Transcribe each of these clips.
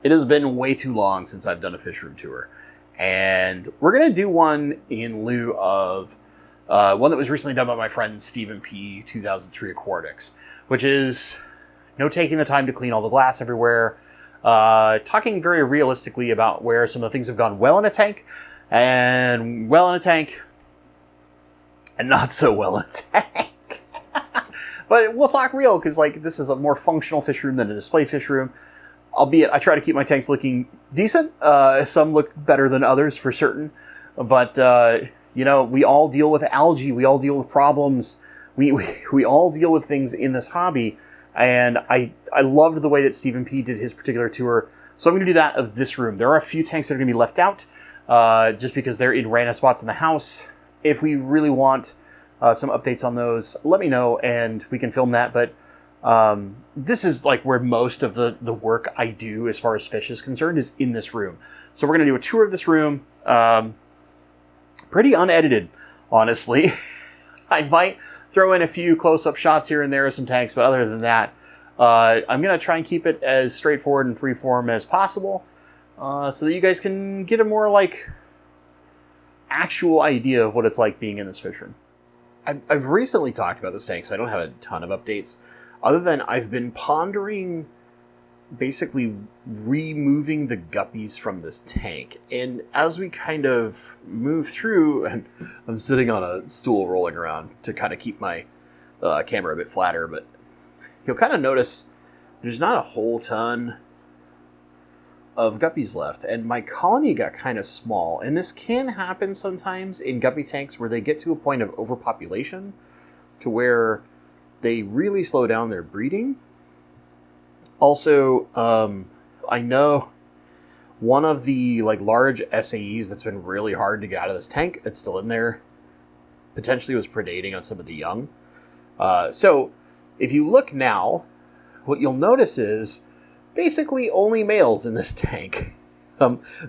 It has been way too long since I've done a fish room tour, and we're going to do one in lieu of one that was recently done by my friend Stephen P. 2003 Aquatics, which is taking the time to clean all the glass everywhere, talking very realistically about where some of the things have gone well in a tank, and well in a tank, and not so well in a tank. But we'll talk real, because this is a more functional fish room than a display fish room. Albeit, I try to keep my tanks looking decent. Some look better than others for certain. But, we all deal with algae. We all deal with problems. We all deal with things in this hobby. And I loved the way that Stephen P. did his particular tour. So I'm going to do that of this room. There are a few tanks that are going to be left out, just because they're in random spots in the house. If we really want some updates on those, let me know and we can film that. But this is where most of the work I do as far as fish is concerned is in this room. So we're going to do a tour of this room, pretty unedited, honestly. I might throw in a few close-up shots here and there of some tanks, but other than that, I'm going to try and keep it as straightforward and freeform as possible, so that you guys can get a more actual idea of what it's like being in this fish room. I've recently talked about this tank, so I don't have a ton of updates. Other than I've been pondering basically removing the guppies from this tank. And as we kind of move through, and I'm sitting on a stool rolling around to kind of keep my camera a bit flatter, but you'll kind of notice there's not a whole ton of guppies left. And my colony got kind of small. And this can happen sometimes in guppy tanks where they get to a point of overpopulation to where they really slow down their breeding. Also, I know one of the large SAEs that's been really hard to get out of this tank, it's still in there, potentially was predating on some of the young. So if you look now, what you'll notice is basically only males in this tank.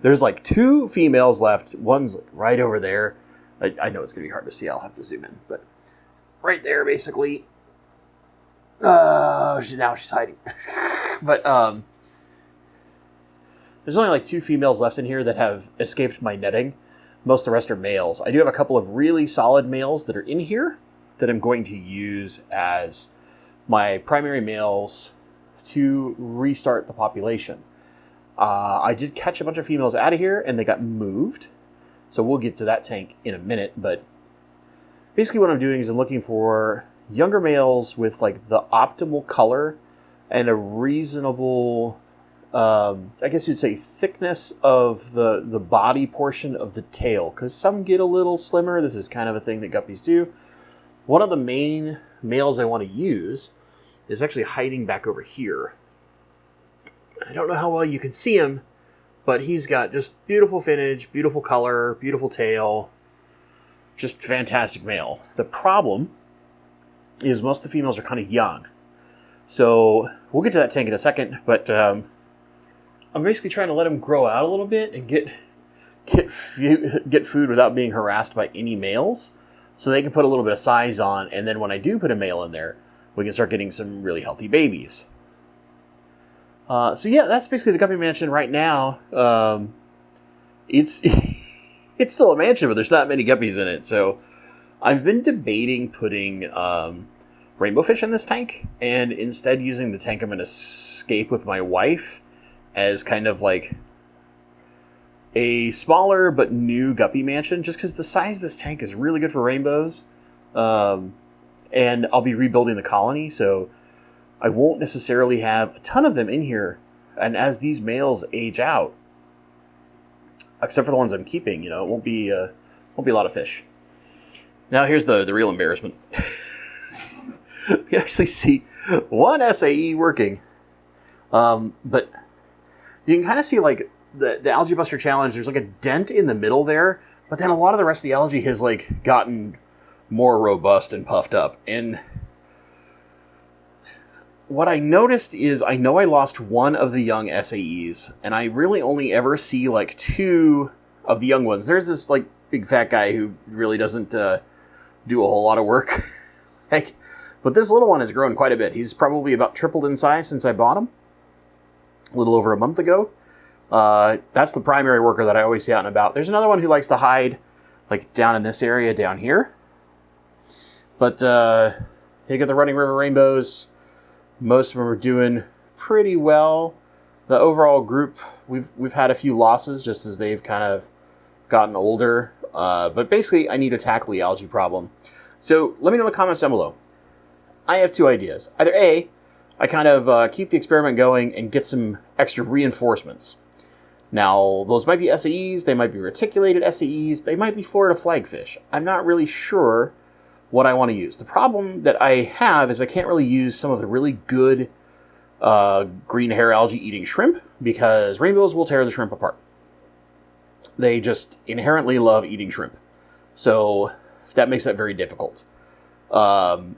There's 2 females left. One's right over there. I know it's going to be hard to see. I'll have to zoom in, but right there, basically. Now she's hiding. But there's only 2 females left in here that have escaped my netting. Most of the rest are males. I do have a couple of really solid males that are in here that I'm going to use as my primary males to restart the population. I did catch a bunch of females out of here and they got moved. So we'll get to that tank in a minute. But basically what I'm doing is I'm looking for younger males with the optimal color and a reasonable, I guess you'd say, thickness of the body portion of the tail. Because some get a little slimmer. This is kind of a thing that guppies do. One of the main males I want to use is actually hiding back over here. I don't know how well you can see him, but he's got just beautiful finnage, beautiful color, beautiful tail. Just fantastic male. The problem is most of the females are kind of young. So we'll get to that tank in a second, but I'm basically trying to let him grow out a little bit and get food without being harassed by any males, so they can put a little bit of size on, and then when I do put a male in there, we can start getting some really healthy babies. So yeah, that's basically the guppy mansion right now. It's it's still a mansion, but there's not many guppies in it, so I've been debating putting rainbow fish in this tank, and instead using the tank I'm going to scape with my wife as kind of a smaller but new guppy mansion, just because the size of this tank is really good for rainbows. And I'll be rebuilding the colony, so I won't necessarily have a ton of them in here. And as these males age out, except for the ones I'm keeping, it won't be a lot of fish. Now here's the real embarrassment. You can actually see one SAE working. But you can kind of see the Algae Buster Challenge, there's a dent in the middle there, but then a lot of the rest of the algae has gotten more robust and puffed up. And what I noticed is I know I lost one of the young SAEs, and I really only ever see 2 of the young ones. There's this big fat guy who really doesn't do a whole lot of work. But this little one has grown quite a bit. He's probably about tripled in size since I bought him a little over a month ago. That's the primary worker that I always see out and about. There's another one who likes to hide, like down in this area down here. But you get the Running River Rainbows. Most of them are doing pretty well. The overall group, we've had a few losses just as they've kind of gotten older. But basically, I need to tackle the algae problem. So let me know in the comments down below. I have two ideas. Either A, I kind of keep the experiment going and get some extra reinforcements. Now, those might be SAEs, they might be reticulated SAEs, they might be Florida flagfish. I'm not really sure what I want to use. The problem that I have is I can't really use some of the really good green hair algae eating shrimp because rainbows will tear the shrimp apart. They just inherently love eating shrimp. So that makes that very difficult. So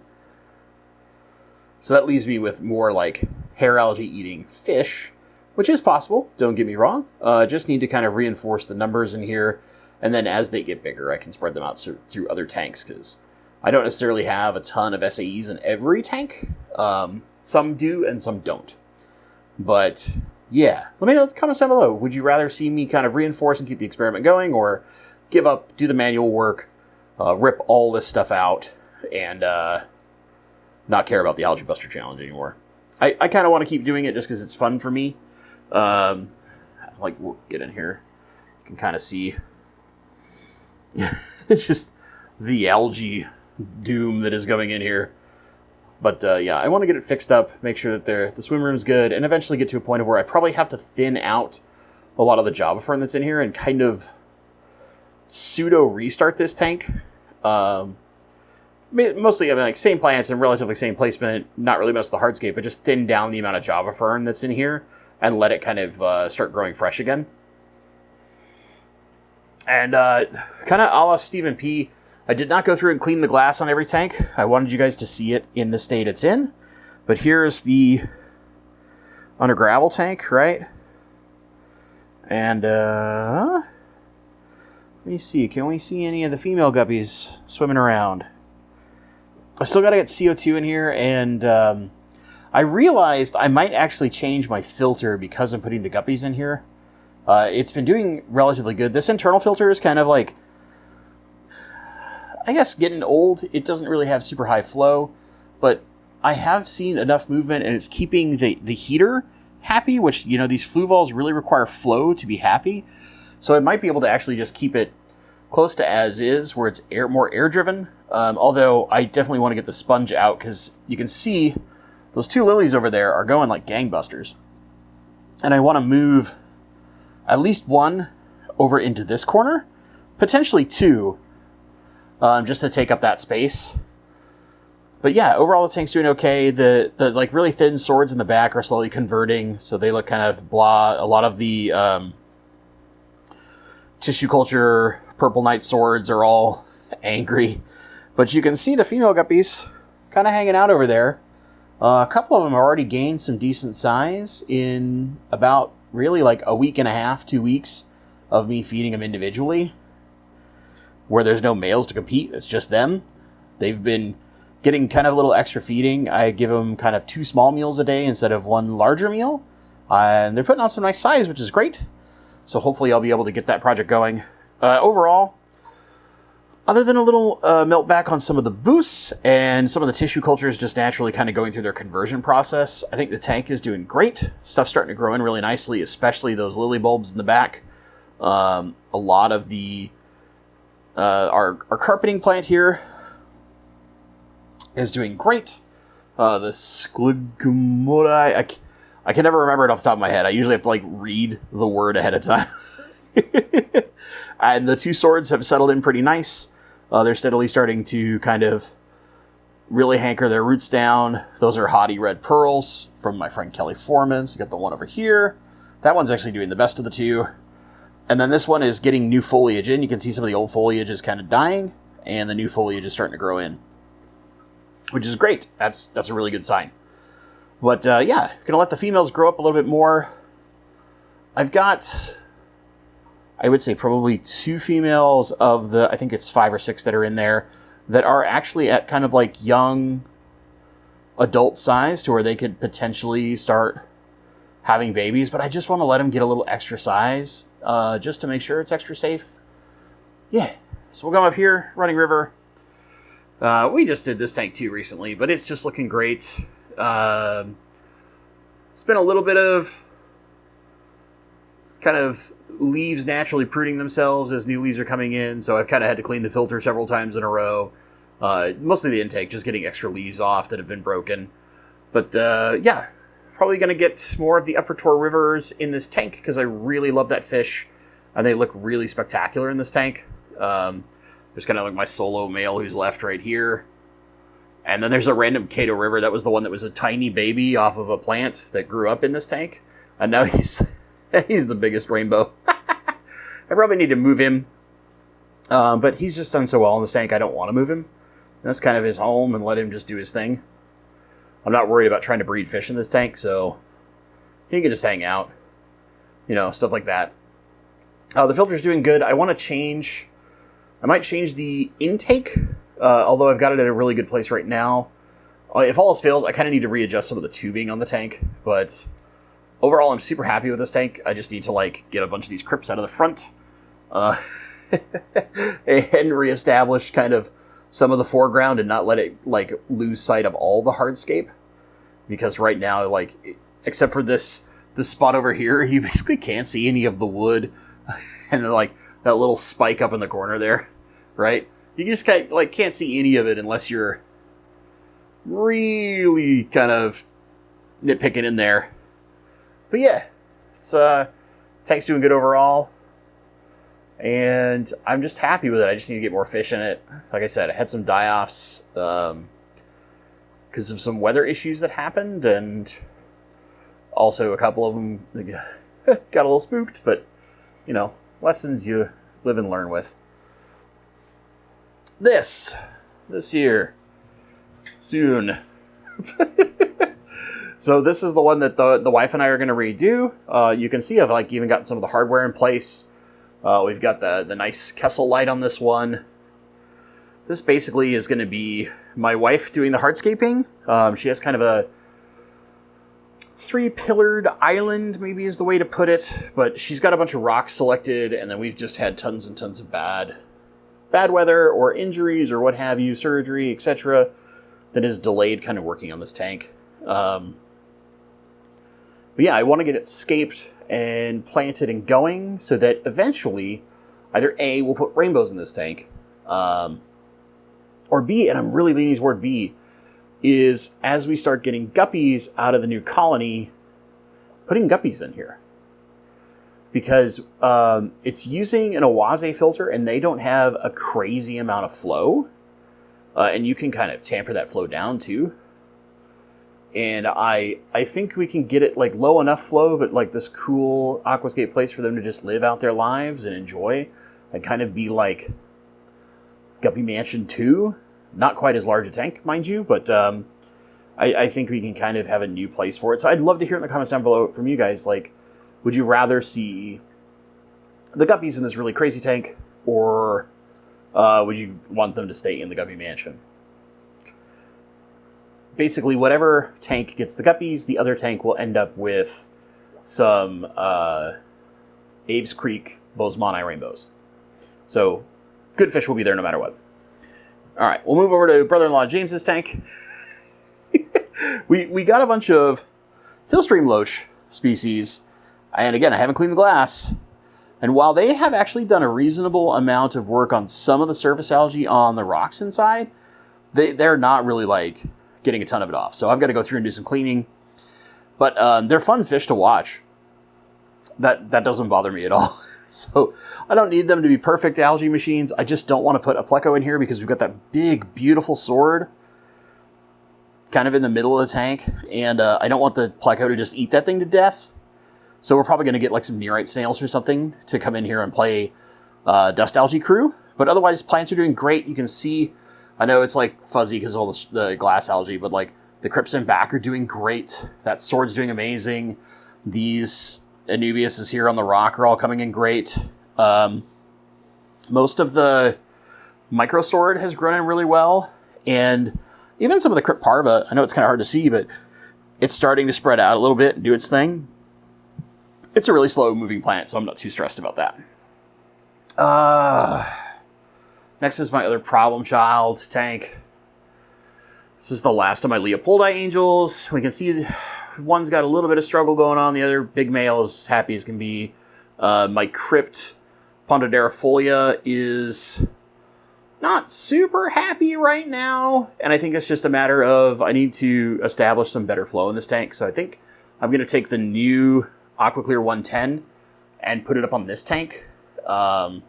that leaves me with more like hair algae eating fish, which is possible, don't get me wrong. Just need to kind of reinforce the numbers in here, and then as they get bigger, I can spread them out through other tanks, because I don't necessarily have a ton of SAEs in every tank. Some do, and some don't. But, yeah. Let me know in the comments down below. Would you rather see me kind of reinforce and keep the experiment going, or give up, do the manual work, rip all this stuff out, and not care about the Algae Buster Challenge anymore? I kind of want to keep doing it just because it's fun for me. Like, we'll get in here. You can kind of see. It's just the algae doom that is going in here. But, yeah, I want to get it fixed up, make sure that the swim room's good, and eventually get to a point of where I probably have to thin out a lot of the Java fern that's in here and kind of pseudo-restart this tank. Mostly, I mean, like, same plants and relatively same placement, not really most of the hardscape, but just thin down the amount of Java fern that's in here and let it kind of start growing fresh again. And kind of a la Stephen P., I did not go through and clean the glass on every tank. I wanted you guys to see it in the state it's in. But here's the under gravel tank, right? And let me see. Can we see any of the female guppies swimming around? I still got to get CO2 in here, and I realized I might actually change my filter because I'm putting the guppies in here. It's been doing relatively good. This internal filter is kind of like, I guess, getting old. It doesn't really have super high flow, but I have seen enough movement, and it's keeping the heater happy, which, you know, these flue vols really require flow to be happy. So I might be able to actually just keep it close to as is, where it's more air-driven. Although I definitely want to get the sponge out, because you can see those two lilies over there are going like gangbusters. And I want to move at least one over into this corner, potentially two, just to take up that space. But yeah, overall the tank's doing okay. The like really thin swords in the back are slowly converting, so they look kind of blah. A lot of the tissue culture purple knight swords are all angry. But you can see the female guppies kind of hanging out over there. A couple of them have already gained some decent size in about really like a week and a half, 2 weeks of me feeding them individually, where there's no males to compete. It's just them. They've been getting kind of a little extra feeding. I give them kind of 2 small meals a day instead of 1 larger meal. And they're putting on some nice size, which is great. So hopefully I'll be able to get that project going. Overall, other than a little melt back on some of the boosts and some of the tissue cultures just naturally kind of going through their conversion process, I think the tank is doing great. Stuff's starting to grow in really nicely, especially those lily bulbs in the back. A lot of the our carpeting plant here is doing great. The Scligomora, I can never remember it off the top of my head. I usually have to like read the word ahead of time. And the 2 swords have settled in pretty nice. They're steadily starting to kind of really hanker their roots down. Those are haughty red pearls from my friend Kelly Foreman. So you got the one over here. That one's actually doing the best of the 2. And then this one is getting new foliage in. You can see some of the old foliage is kind of dying, and the new foliage is starting to grow in, which is great. That's a really good sign. But yeah, gonna let the females grow up a little bit more. I've got, I would say, probably 2 females of the, I think it's 5 or 6 that are in there, that are actually at kind of like young adult size to where they could potentially start having babies, but I just want to let them get a little extra size, just to make sure it's extra safe. Yeah, so we'll go up here, Running River. We just did this tank too recently, but it's just looking great. It's been a little bit of kind of leaves naturally pruning themselves as new leaves are coming in, so I've kind of had to clean the filter several times in a row. Mostly the intake, just getting extra leaves off that have been broken. But yeah, probably going to get more of the upper Tor rivers in this tank because I really love that fish, and they look really spectacular in this tank. There's kind of like my solo male who's left right here. And then there's a random Cato River. That was the one that was a tiny baby off of a plant that grew up in this tank. And now he's he's the biggest rainbow. I probably need to move him. But he's just done so well in this tank, I don't want to move him. That's kind of his home, and let him just do his thing. I'm not worried about trying to breed fish in this tank, so he can just hang out. You know, stuff like that. The filter's doing good. I want to change... I might change the intake, although I've got it at a really good place right now. If all else fails, I kind of need to readjust some of the tubing on the tank, but overall I'm super happy with this tank. I just need to like get a bunch of these crypts out of the front and reestablish kind of some of the foreground and not let it like lose sight of all the hardscape. Because right now, like, except for this spot over here, you basically can't see any of the wood and then, like, that little spike up in the corner there, right? You just can't see any of it unless you're really kind of nitpicking in there. But yeah, it's tank's doing good overall, and I'm just happy with it. I just need to get more fish in it. Like I said, I had some die-offs because of some weather issues that happened, and also a couple of them got a little spooked, but you know, lessons you live and learn with. This year, soon. So this is the one that the wife and I are going to redo. You can see I've like even gotten some of the hardware in place. We've got the nice Kessel light on this one. This basically is going to be my wife doing the hardscaping. She has kind of a 3-pillared island, maybe is the way to put it, but she's got a bunch of rocks selected, and then we've just had tons and tons of bad weather or injuries or what have you, surgery, etc., that has delayed kind of working on this tank. But yeah, I want to get it scaped and planted and going so that eventually either A, we'll put rainbows in this tank, or B, and I'm really leaning toward B, is as we start getting guppies out of the new colony, putting guppies in here. Because it's using an Oase filter, and they don't have a crazy amount of flow. And you can kind of tamper that flow down too. And I think we can get it like low enough flow, but like this cool aquascape place for them to just live out their lives and enjoy. And kind of be like Guppy Mansion 2. Not quite as large a tank, mind you, but I think we can kind of have a new place for it. So I'd love to hear in the comments down below from you guys, like, would you rather see the guppies in this really crazy tank, or would you want them to stay in the Guppy Mansion? Basically, whatever tank gets the guppies, the other tank will end up with some Aves Creek Bozeman rainbows. So, good fish will be there no matter what. All right, we'll move over to brother-in-law James's tank. we got a bunch of Hillstream Loach species, and again, I haven't cleaned the glass. And while they have actually done a reasonable amount of work on some of the surface algae on the rocks inside, they're not really like getting a ton of it off. So I've got to go through and do some cleaning. But they're fun fish to watch. That doesn't bother me at all. So I don't need them to be perfect algae machines. I just don't want to put a pleco in here because we've got that big, beautiful sword kind of in the middle of the tank. And I don't want the pleco to just eat that thing to death. So we're probably going to get like some nearite snails or something to come in here and play dust algae crew. But otherwise, plants are doing great. You can see, I know it's like fuzzy because of all the glass algae, but like the crypts in back are doing great. That sword's doing amazing. These Anubias is here on the rock are all coming in great. Most of the micro sword has grown in really well. And even some of the crypt parva, I know it's kind of hard to see, but it's starting to spread out a little bit and do its thing. it's a really slow moving plant, so I'm not too stressed about that. Next is my other problem child tank. This is the last of my Leopoldi angels. We can see one's got a little bit of struggle going on. The other big male is happy as can be. My Crypt Pondoderifolia is not super happy right now. And I think it's just a matter of I need to establish some better flow in this tank. So I think I'm going to take the new AquaClear 110 and put it up on this tank. So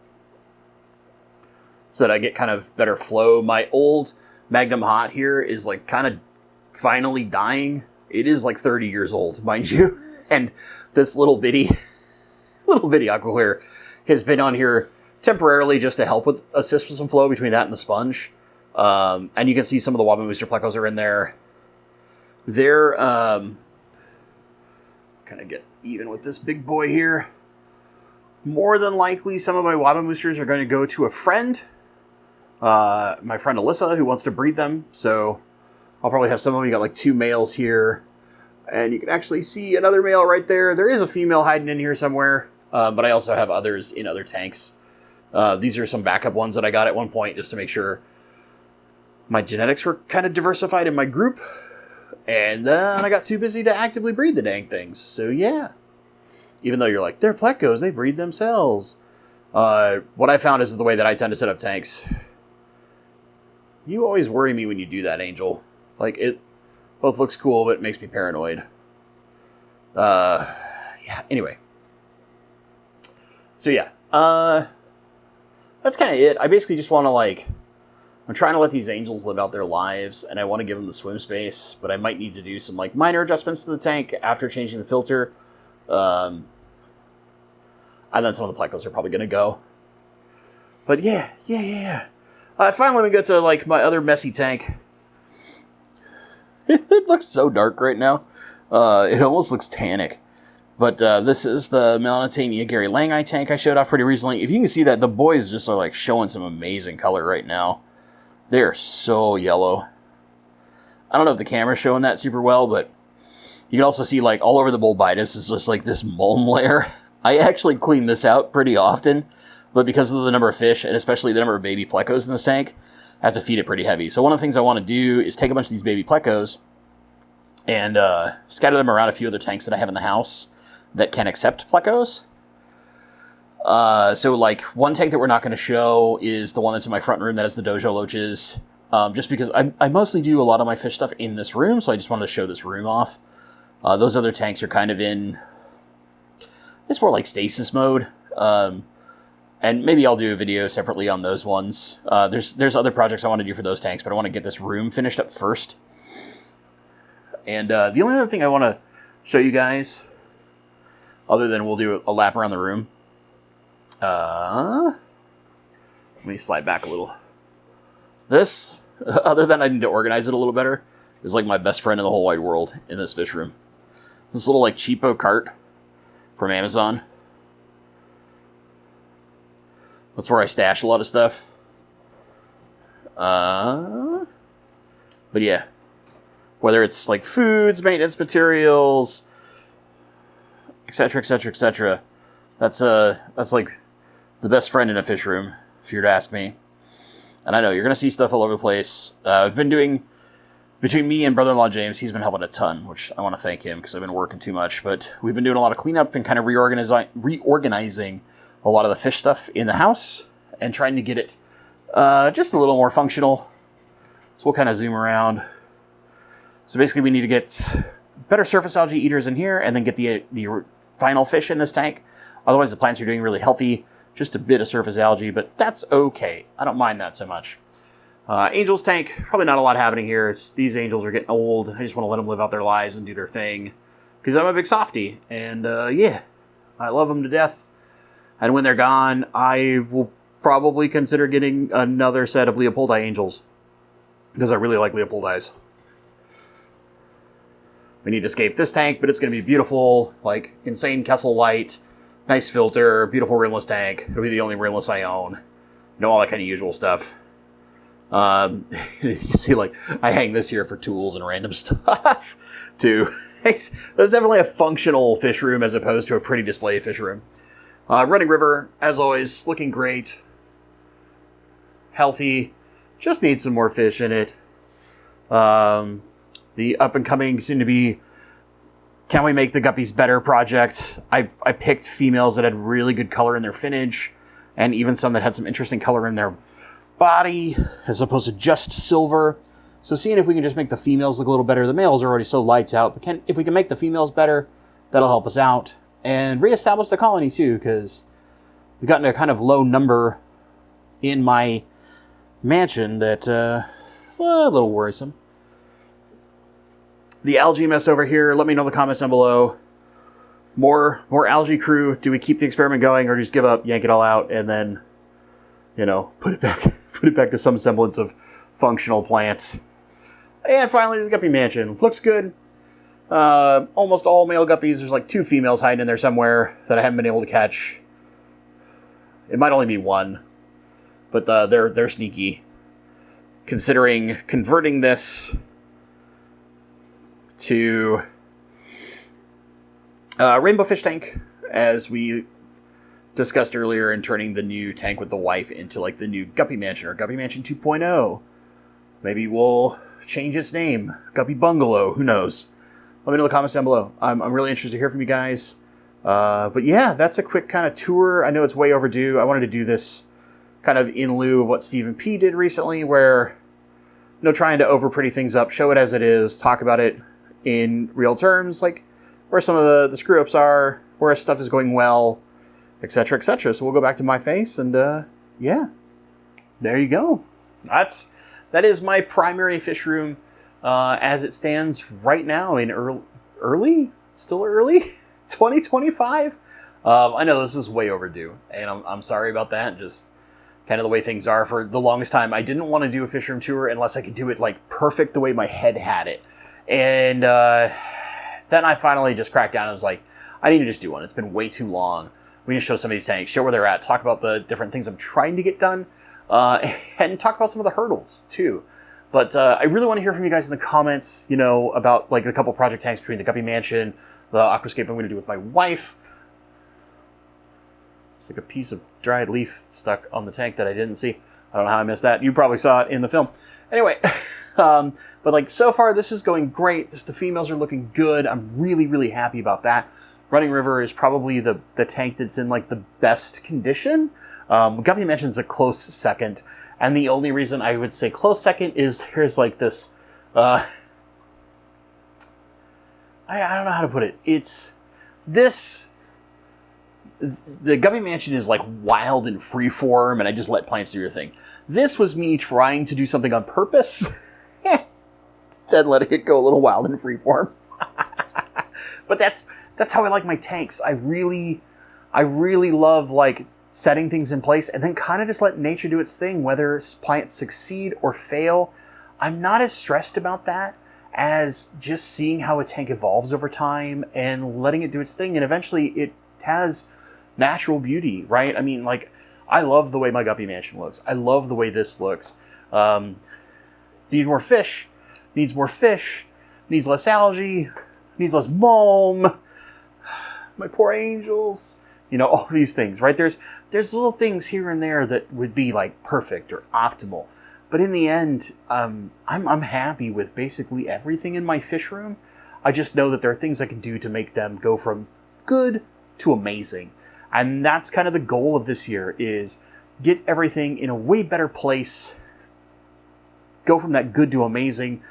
that I get kind of better flow. My old Magnum Hot here is like kind of finally dying. It is like 30 years old, mind you. And this little bitty AquaClear has been on here temporarily just to help with assist with some flow between that and the sponge. And you can see some of the Wabamooster plecos are in there. They're kind of get even with this big boy here. More than likely, some of my Wabamoosters are going to go to a friend. My friend Alyssa, who wants to breed them. So I'll probably have some of them. You got like 2 males here. And you can actually see another male right there. There is a female hiding in here somewhere. But I also have others in other tanks. These are some backup ones that I got at one point just to make sure my genetics were kind of diversified in my group. And then I got too busy to actively breed the dang things. So yeah. Even though you're like, they're plecos, they breed themselves. What I found is the way that I tend to set up tanks. You always worry me when you do that, Angel. Like, it both looks cool, but it makes me paranoid. Yeah, anyway. So yeah, that's kind of it. I basically just want to, like, I'm trying to let these angels live out their lives, and I want to give them the swim space, but I might need to do some, like, minor adjustments to the tank after changing the filter. And then some of the plecos are probably going to go. But yeah. Finally, we get to, like, my other messy tank. It looks so dark right now. It almost looks tannic. But this is the Melanitania Gary Langi tank I showed off pretty recently. If you can see that, the boys just are, like, showing some amazing color right now. They're so yellow. I don't know if the camera's showing that super well, but you can also see, like, all over the Bulbitis is just, like, this mulm layer. I actually clean this out pretty often. But because of the number of fish, and especially the number of baby plecos in this tank, I have to feed it pretty heavy. So one of the things I want to do is take a bunch of these baby plecos and scatter them around a few other tanks that I have in the house that can accept plecos. So like one tank that we're not going to show is the one that's in my front room that has the dojo loaches. Just because I mostly do a lot of my fish stuff in this room, so I just wanted to show this room off. Those other tanks are kind of in, it's more like stasis mode. And maybe I'll do a video separately on those ones. There's other projects I want to do for those tanks, but I want to get this room finished up first. And the only other thing I want to show you guys, other than we'll do a lap around the room. Let me slide back a little. This, other than I need to organize it a little better, is like my best friend in the whole wide world in this fish room. This little like cheapo cart from Amazon. That's where I stash a lot of stuff. But yeah. Whether it's like foods, maintenance materials, etc., etc., etc. That's like the best friend in a fish room, if you were to ask me. And I know, you're going to see stuff all over the place. I've been doing, between me and brother-in-law James, he's been helping a ton, which I want to thank him because I've been working too much. But we've been doing a lot of cleanup and kind of reorganizing a lot of the fish stuff in the house and trying to get it just a little more functional. So we'll kind of zoom around. So basically we need to get better surface algae eaters in here and then get the final fish in this tank. Otherwise the plants are doing really healthy. Just a bit of surface algae, but that's okay. I don't mind that so much. Angels tank, probably not a lot happening here. These angels are getting old. I just want to let them live out their lives and do their thing. Because I'm a big softie. And yeah, I love them to death. And when they're gone, I will probably consider getting another set of Leopoldi angels. Because I really like Leopoldis. We need to escape this tank, but it's going to be beautiful. Like, insane Kessel light. Nice filter. Beautiful rimless tank. It'll be the only rimless I own. You know, all that kind of usual stuff. You see, like, I hang this here for tools and random stuff, too. There's definitely a functional fish room as opposed to a pretty display fish room. Running river, as always, looking great. Healthy. Just needs some more fish in it. The up-and-coming seem to be Can We Make the Guppies Better project. I picked females that had really good color in their finnage, and even some that had some interesting color in their body, as opposed to just silver. So seeing if we can just make the females look a little better. The males are already so lights out, but if we can make the females better, that'll help us out. And reestablish the colony too, because we've gotten a kind of low number in my mansion that is a little worrisome. The algae mess over here, let me know in the comments down below. More algae crew. Do we keep the experiment going or just give up, yank it all out, and then, you know, put it back to some semblance of functional plants? And finally, the guppy mansion. Looks good. Almost all male guppies. There's like 2 females hiding in there somewhere that I haven't been able to catch. It might only be 1, but they're sneaky. Considering converting this to rainbow fish tank, as we discussed earlier, and turning the new tank with the wife into like the new Guppy Mansion or Guppy Mansion 2.0. Maybe we'll change its name. Guppy Bungalow. Who knows? Let me know in the comments down below. I'm really interested to hear from you guys. But yeah, that's a quick kind of tour. I know it's way overdue. I wanted to do this kind of in lieu of what Stephen P. did recently, where, you know, trying to over pretty things up, show it as it is, talk about it in real terms, like where some of the screw ups are, where stuff is going well, etc., etc. So we'll go back to my face, and yeah, there you go. That is my primary fish room as it stands right now in early 2025. I know this is way overdue, and I'm sorry about that. Just kind of the way things are. For the longest time, I didn't want to do a fish room tour unless I could do it like perfect the way my head had it. And then I finally just cracked down and was like, I need to just do one. It's been way too long. We need to show some of these tanks, show where they're at, talk about the different things I'm trying to get done, and talk about some of the hurdles too. But I really want to hear from you guys in the comments, you know, about like a couple project tanks between the Guppy Mansion, the aquascape I'm going to do with my wife. It's like a piece of dried leaf stuck on the tank that I didn't see. I don't know how I missed that. You probably saw it in the film. Anyway, but like so far this is going great. The females are looking good. I'm really, really happy about that. Running River is probably the tank that's in like the best condition. Guppy Mansion's a close second. And the only reason I would say close second is there's like this, I don't know how to put it. It's this, the Guppy Mansion is like wild and freeform, and I just let plants do your thing. This was me trying to do something on purpose, then letting it go a little wild and freeform. But that's how I like my tanks. I really love like setting things in place and then kind of just let nature do its thing, whether plants succeed or fail. I'm not as stressed about that as just seeing how a tank evolves over time and letting it do its thing. And eventually it has natural beauty, right? I mean, like, I love the way my Guppy Mansion looks. I love the way this looks. Need more fish, needs less algae, needs less mulm. My poor angels. You know, all these things, right? There's little things here and there that would be like perfect or optimal. But in the end, I'm happy with basically everything in my fish room. I just know that there are things I can do to make them go from good to amazing. And that's kind of the goal of this year, is get everything in a way better place. Go from that good to amazing.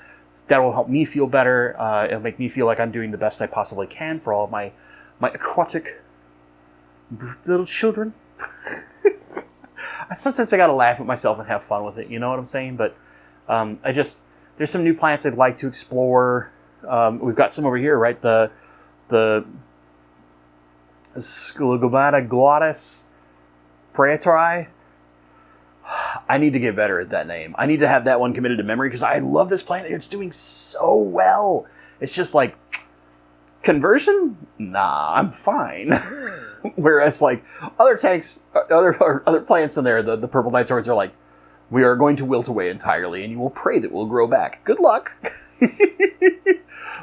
That will help me feel better. It'll make me feel like I'm doing the best I possibly can for all of my aquatic little children. Sometimes I gotta laugh at myself and have fun with it, you know what I'm saying? But there's some new plants I'd like to explore. We've got some over here, right? The Sculogomata glottis praetori. I need to get better at that name. I need to have that one committed to memory because I love this plant. It's doing so well. It's just like, conversion? Nah, I'm fine. Whereas like other tanks, other plants in there, the purple night swords are like we are going to wilt away entirely, and you will pray that we'll grow back. Good luck.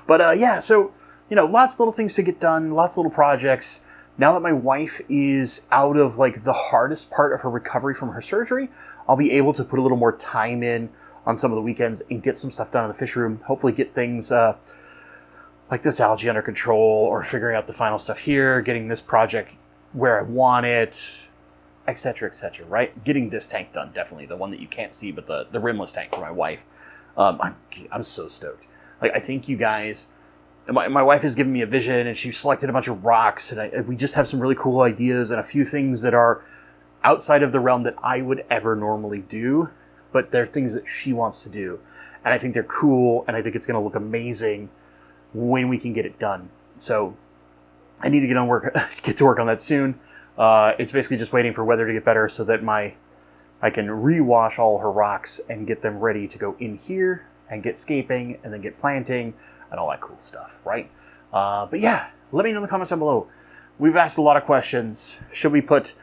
But yeah, so, lots of little things to get done, lots of little projects. Now that my wife is out of like the hardest part of her recovery from her surgery, I'll be able to put a little more time in on some of the weekends and get some stuff done in the fish room. Hopefully get things like this algae under control, or figuring out the final stuff here, getting this project where I want it, etc., right? Getting this tank done, definitely. The one that you can't see, but the rimless tank for my wife. I'm so stoked. Like, I think you guys... My wife has given me a vision, and she selected a bunch of rocks, and we just have some really cool ideas and a few things that are outside of the realm that I would ever normally do, but they're things that she wants to do. And I think they're cool, and I think it's going to look amazing when we can get it done. So I need to get to work on that soon. It's basically just waiting for weather to get better so that I can rewash all her rocks and get them ready to go in here and get scaping and then get planting and all that cool stuff, right? But yeah, let me know in the comments down below. We've asked a lot of questions. Should we put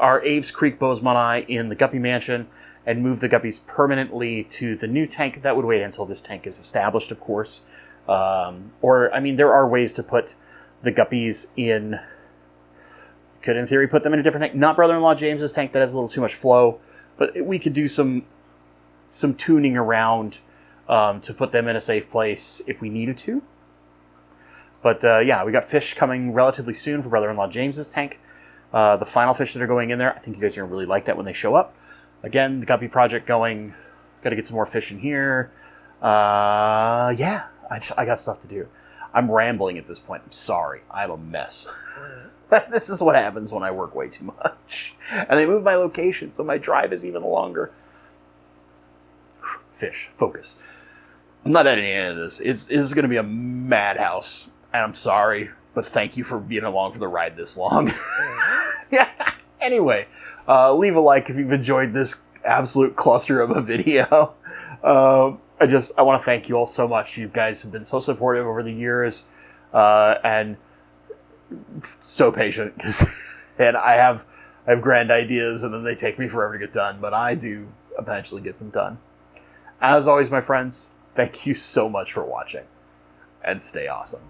our Aves Creek Bozeman in the guppy mansion and move the guppies permanently to the new tank? That would wait until this tank is established, of course. Or, I mean, there are ways to put the guppies in... Could, in theory, put them in a different tank. Not brother-in-law James's tank. That has a little too much flow. But we could do some tuning around to put them in a safe place if we needed to. But yeah, we got fish coming relatively soon for brother-in-law James's tank. The final fish that are going in there, I think you guys are going to really like that when they show up. Again, the guppy project going. Got to get some more fish in here. Yeah, I got stuff to do. I'm rambling at this point. I'm sorry. I'm a mess. This is what happens when I work way too much. And they move my location, so my drive is even longer. Fish. Focus. I'm not editing any of this. This is going to be a madhouse. And I'm sorry, but thank you for being along for the ride this long. Yeah. Anyway, leave a like if you've enjoyed this absolute cluster of a video. I want to thank you all so much. You guys have been so supportive over the years, and so patient. And I have grand ideas, and then they take me forever to get done, but I do eventually get them done. As always, my friends, thank you so much for watching, and stay awesome.